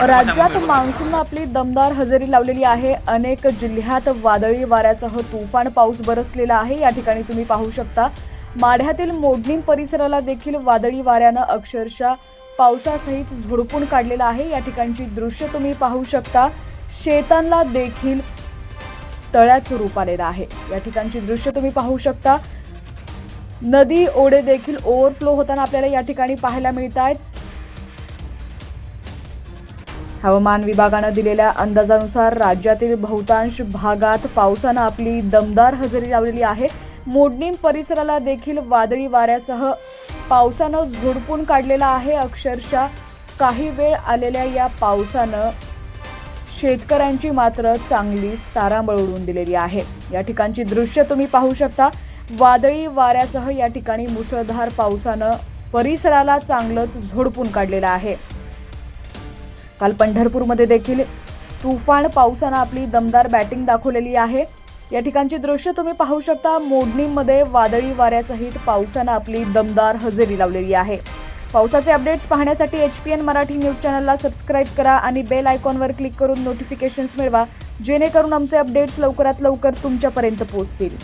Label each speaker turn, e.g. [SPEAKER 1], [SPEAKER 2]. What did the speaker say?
[SPEAKER 1] राज्यात मान्सूननं आपली दमदार हजेरी लावलेली आहे। अनेक जिल्ह्यात वादळी वाऱ्यासह तुफान पाऊस बरसलेला आहे। या ठिकाणी तुम्ही पाहू शकता माढ्यातील मोडणी परिसराला देखील वादळी वाऱ्यानं अक्षरशः पावसासहित झोडपून काढलेला आहे। या ठिकाणची दृश्य तुम्ही पाहू शकता, शेतांना देखील तळ्याचं रूप आलेलं आहे। या ठिकाणची दृश्य तुम्ही पाहू शकता, नदी ओढे देखील ओव्हरफ्लो होताना आपल्याला या ठिकाणी पाहायला मिळत आहेत। हवामान विभागानं दिलेल्या अंदाजानुसार राज्यातील बहुतांश भागात पावसानं आपली दमदार हजेरी लावलेली आहे। मोडणी परिसराला देखील वादळी वाऱ्यासह पावसानं झोडपून काढलेला आहे। अक्षरशः काही वेळ आलेल्या या पावसानं शेतकऱ्यांची मात्र चांगलीच तारांबळ उडवून दिलेली आहे। या ठिकाणची दृश्य तुम्ही पाहू शकता, वादळी वाऱ्यासह या ठिकाणी मुसळधार पावसानं परिसराला चांगलंच झोडपून काढलेलं आहे। काल पंढरपूरमध्ये देखील तुफान पावसानं आपली दमदार बॅटिंग दाखवलेली आहे। या ठिकाणची दृश्य तुम्ही पाहू शकता, मोडणीमध्ये वादळी वाऱ्यासहित पावसानं आपली दमदार हजेरी लावलेली आहे। पावसाचे अपडेट्स पाहण्यासाठी HPN मराठी न्यूज चॅनलला सबस्क्राईब करा आणि बेल आयकॉनवर क्लिक करून नोटिफिकेशन्स मिळवा, जेणेकरून आमचे अपडेट्स लवकरात लवकर तुमच्यापर्यंत पोहोचतील।